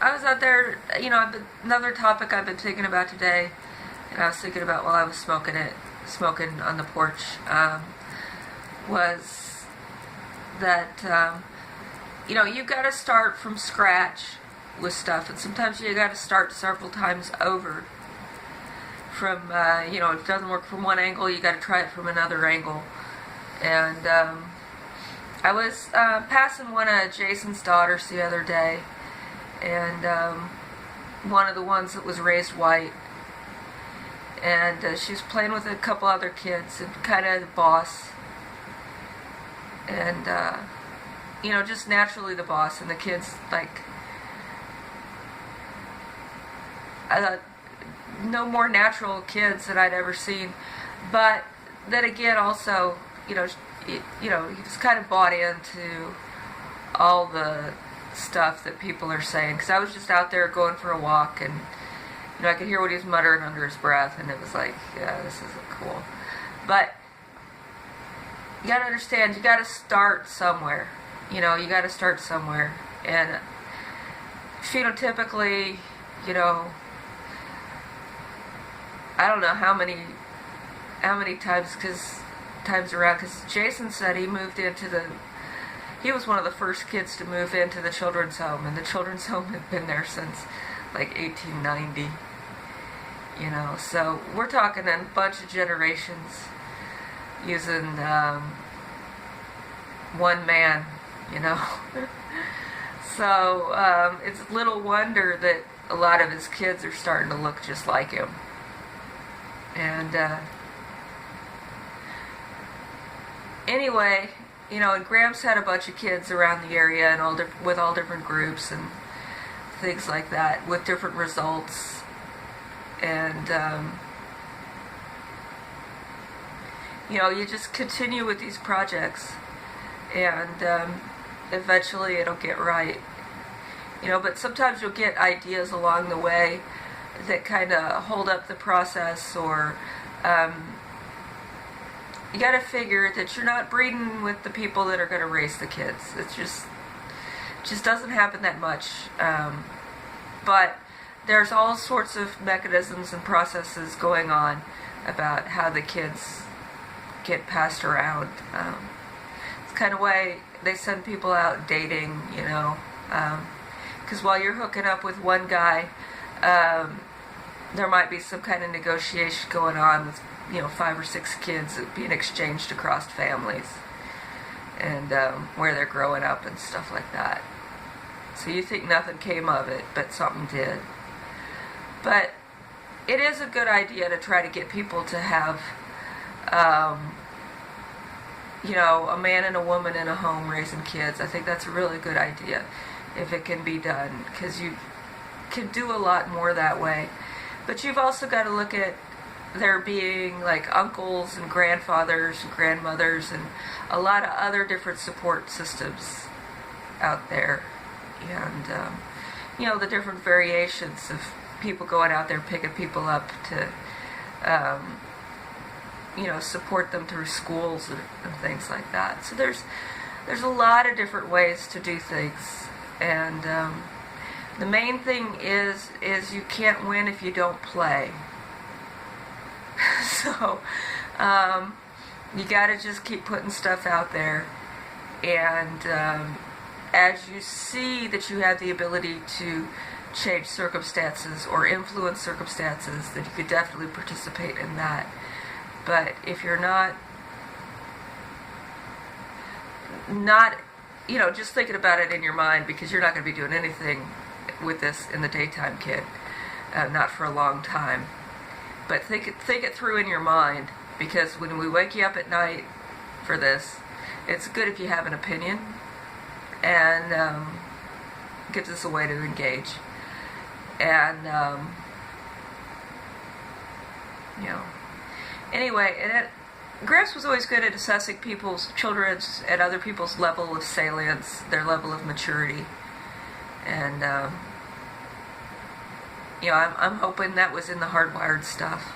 I was out there, another topic I've been thinking about today, and I was thinking about while I was smoking on the porch, was that, you got to start from scratch with stuff, and sometimes you got to start several times over. From, if it doesn't work from one angle, you got to try it from another angle. And I was passing one of Jason's daughters the other day, and one of the ones that was raised white, and she was playing with a couple other kids, and kind of the boss, and just naturally the boss, and the kids, like, I thought, no more natural kids that I'd ever seen. But then again, also, he was kind of bought into all the stuff that people are saying, because I was just out there going for a walk, and I could hear what he was muttering under his breath, and it was like, yeah, this isn't cool. But you got to understand, you got to start somewhere. You got to start somewhere. And phenotypically, I don't know how many times around, because Jason said he he was one of the first kids to move into the children's home, and the children's home had been there since like 1890, so we're talking a bunch of generations using one man, so it's little wonder that a lot of his kids are starting to look just like him. And anyway, and Gramps had a bunch of kids around the area, and with all different groups and things like that, with different results. And you just continue with these projects, and eventually it'll get right. But sometimes you'll get ideas along the way that kind of hold up the process, or you got to figure that you're not breeding with the people that are going to raise the kids. It's just doesn't happen that much. But there's all sorts of mechanisms and processes going on about how the kids get passed around. It's kind of why they send people out dating, because while you're hooking up with one guy, there might be some kind of negotiation going on with, 5 or 6 kids being exchanged across families, and where they're growing up and stuff like that. So you think nothing came of it, but something did. But it is a good idea to try to get people to have, a man and a woman in a home raising kids. I think that's a really good idea if it can be done, because you can do a lot more that way. But you've also got to look at there being like uncles and grandfathers and grandmothers and a lot of other different support systems out there. And, the different variations of people going out there picking people up to, support them through schools and things like that. So there's a lot of different ways to do things. And the main thing is you can't win if you don't play. So you got to just keep putting stuff out there, and as you see that you have the ability to change circumstances or influence circumstances, then you could definitely participate in that. But if you're not just thinking about it in your mind, because you're not going to be doing anything with this in the daytime, kid, not for a long time. But think it through in your mind, because when we wake you up at night for this, it's good if you have an opinion, and gives us a way to engage. And anyway, Gramps was always good at assessing children's and other people's level of salience, their level of maturity, and I'm hoping that was in the hardwired stuff.